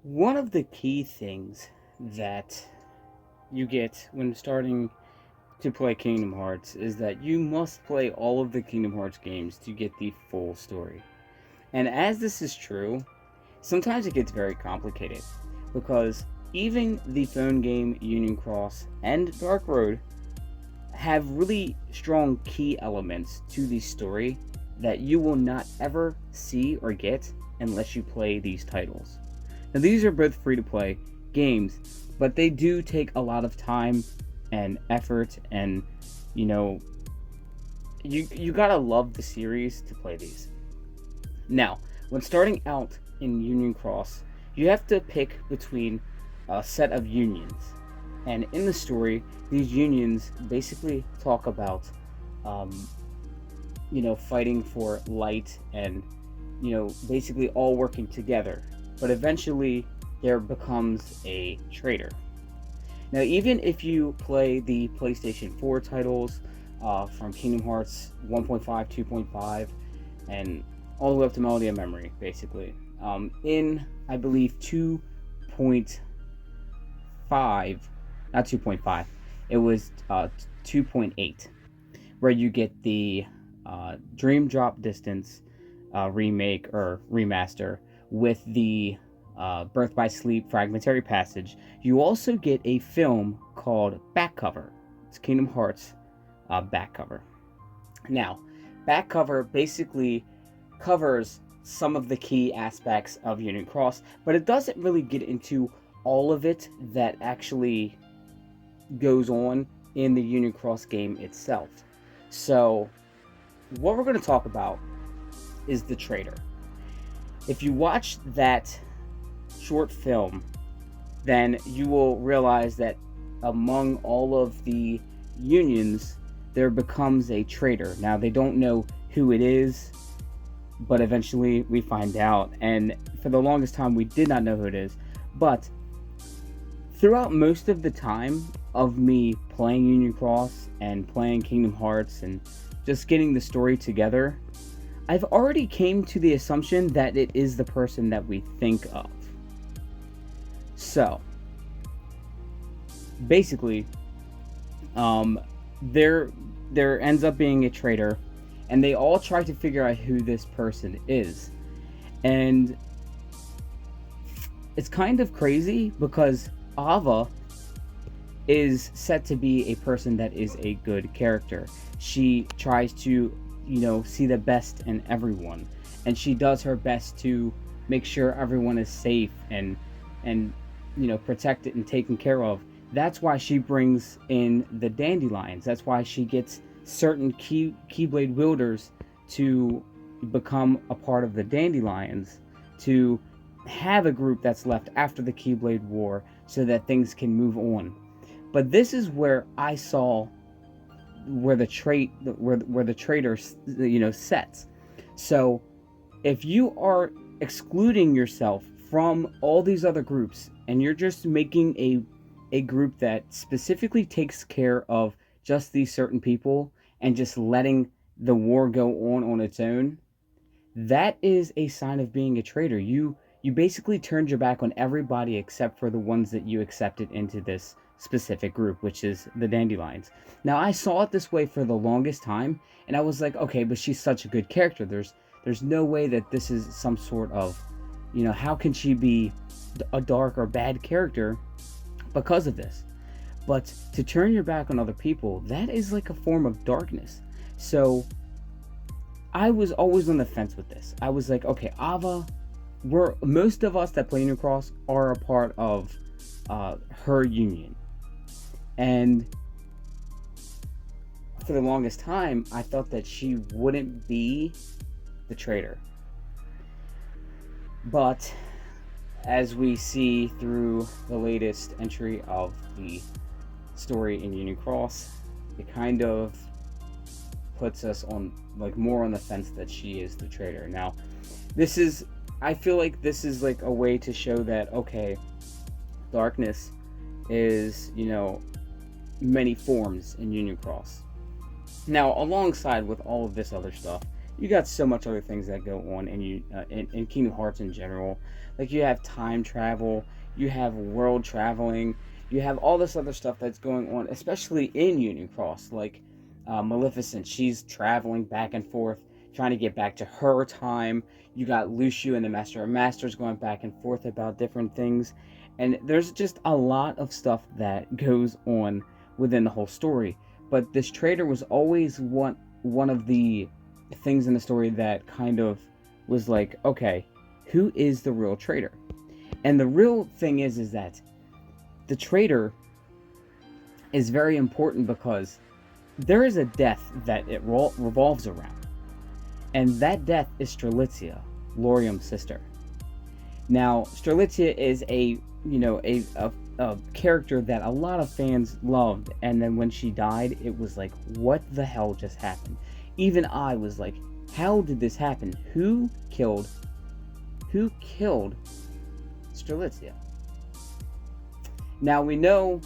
One of the key things that you get when starting to play Kingdom Hearts is that you must play all of the Kingdom Hearts games to get the full story. And as this is true, sometimes it gets very complicated because even the phone game Union Cross and Dark Road have really strong key elements to the story that you will not ever see or get unless you play these titles. Now, these are both free to play games, but they do take a lot of time and effort, and you know, you gotta love the series to play these. Now, when starting out in Union Cross, you have to pick between a set of unions, and in the story, these unions basically talk about, fighting for light and basically all working together. But eventually, there becomes a traitor. Now, even if you play the PlayStation 4 titles from Kingdom Hearts 1.5, 2.5, and all the way up to Melody of Memory, basically, in, I believe, 2.5, not 2.5, it was 2.8, where you get the Dream Drop Distance remake or remaster with the Birth by Sleep Fragmentary Passage. You also get a film called Back Cover. It's Kingdom Hearts back cover. Now, back cover basically covers some of the key aspects of Union Cross, but it doesn't really get into all of it that actually goes on in the Union Cross game itself. So, what we're going to talk about is the Traitor. If you watch that short film, then you will realize that among all of the unions, there becomes a traitor. Now, they don't know who it is, but eventually we find out. And for the longest time, we did not know who it is. But throughout most of the time of me playing Union Cross and playing Kingdom Hearts and just getting the story together, I've already came to the assumption that it is the person that we think of. So, basically, there ends up being a traitor, and they all try to figure out who this person is. And it's kind of crazy because Ava is set to be a person that is a good character. She tries to, see the best in everyone, and she does her best to make sure everyone is safe and protected and taken care of. That's why she brings in the dandelions. That's why she gets certain Keyblade wielders to become a part of the dandelions, to have a group that's left after the Keyblade War so that things can move on. But this is where I saw where the traitor sets. So if you are excluding yourself from all these other groups and you're just making a group that specifically takes care of just these certain people and just letting the war go on its own, that is a sign of being a traitor. You basically turned your back on everybody except for the ones that you accepted into this specific group, which is the dandelions. Now, I saw it this way for the longest time, and I was like, okay, but she's such a good character. There's no way that this is some sort of, how can she be a dark or bad character because of this? But to turn your back on other people, that is like a form of darkness. So I was always on the fence with this. I was like, okay, Ava, most of us that play Union Cross are a part of her union. And for the longest time, I thought that she wouldn't be the traitor. But as we see through the latest entry of the story in Union Cross, it kind of puts us on more on the fence that she is the traitor. Now, I feel like this is like a way to show that, okay, darkness is, many forms in Union Cross. Now, alongside with all of this other stuff, you got so much other things that go on in Kingdom Hearts in general. Like, you have time travel, you have world traveling, you have all this other stuff that's going on, especially in Union Cross. Like, Maleficent, she's traveling back and forth, trying to get back to her time. You got Lucio and the Master of Masters going back and forth about different things. And there's just a lot of stuff that goes on within the whole story. But this traitor was always one of the things in the story that kind of was like, okay, who is the real traitor? And the real thing is that the traitor is very important because there is a death that it revolves around. And that death is Strelitzia, Laurium's sister. Now, Strelitzia is a character that a lot of fans loved, and then when she died, it was like, what the hell just happened? Even I was like, how did this happen? Who killed Strelitzia? Now we know,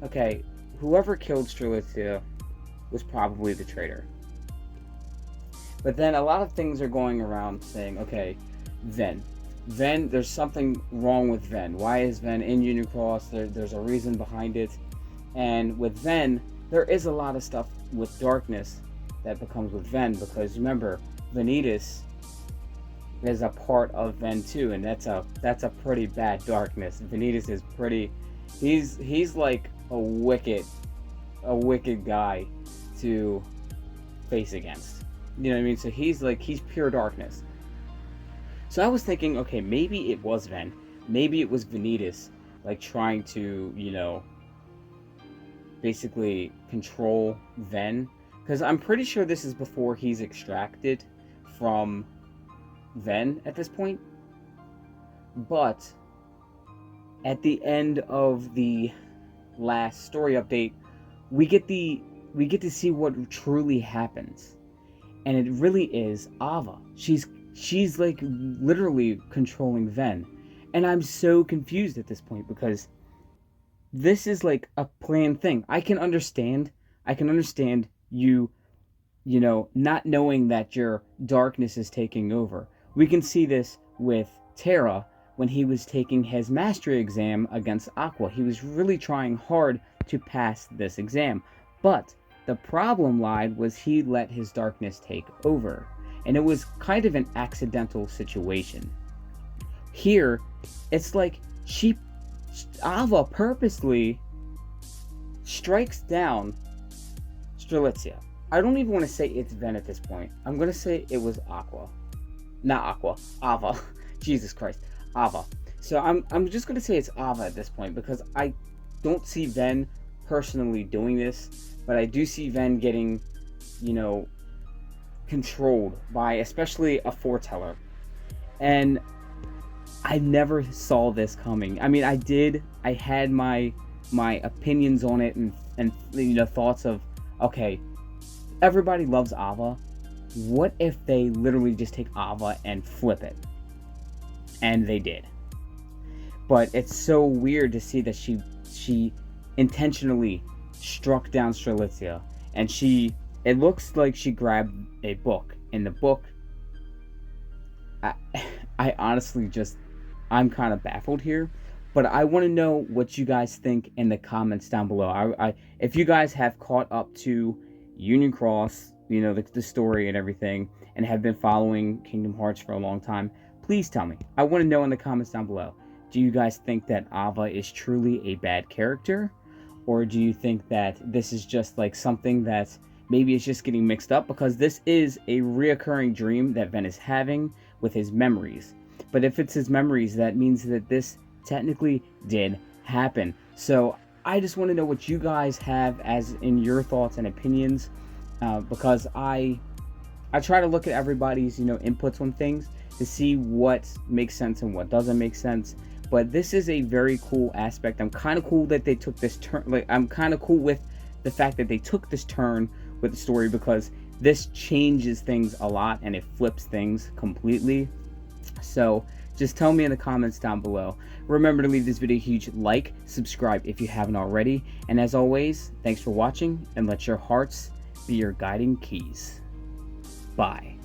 okay, whoever killed Strelitzia was probably the traitor. But then a lot of things are going around saying, okay, Ven, there's something wrong with Ven. Why is Ven in Union Cross? There's a reason behind it. And with Ven, there is a lot of stuff with darkness that becomes with Ven, because remember, Vanitas is a part of Ven too, and that's a pretty bad darkness. Vanitas is pretty, he's like a wicked guy to face against. You know what I mean? So he's pure darkness. So I was thinking, okay, maybe it was Ven. Maybe it was Vanitas, like, trying to, basically control Ven. Because I'm pretty sure this is before he's extracted from Ven at this point. But at the end of the last story update, we get to see what truly happens. And it really is Ava. She's like literally controlling Ven. And I'm so confused at this point, because this is like a planned thing. I can understand you not knowing that your darkness is taking over. We can see this with Terra when he was taking his mastery exam against Aqua. He was really trying hard to pass this exam. But the problem was he let his darkness take over. And it was kind of an accidental situation. Here, it's like Ava purposely strikes down Strelitzia. I don't even want to say it's Ven at this point. I'm going to say it was Ava. Jesus Christ. Ava. So I'm just going to say it's Ava at this point, because I don't see Ven personally doing this, but I do see Ven getting, controlled by especially a foreteller. And I never saw this coming. I mean, I had my opinions on it and thoughts of, okay, everybody loves Ava. What if they literally just take Ava and flip it? And they did. But it's so weird to see that she intentionally struck down Strelitzia, and it looks like she grabbed a book. In the book, I honestly I'm kind of baffled here, but I want to know what you guys think in the comments down below. If you guys have caught up to Union Cross, the story and everything, and have been following Kingdom Hearts for a long time, please tell me. I want to know in the comments down below. Do you guys think that Ava is truly a bad character? Or do you think that this is just like something that maybe it's just getting mixed up? Because this is a reoccurring dream that Ven is having with his memories. But if it's his memories, that means that this technically did happen. So I just want to know what you guys have as in your thoughts and opinions, because I try to look at everybody's inputs on things to see what makes sense and what doesn't make sense. But this is a very cool aspect. I'm kind of cool that they took this turn. Like, I'm kind of cool with the fact that they took this turn with the story, because this changes things a lot and it flips things completely. So just tell me in the comments down below. Remember to leave this video a huge like, subscribe if you haven't already, and as always, thanks for watching, and let your hearts be your guiding keys. Bye.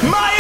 My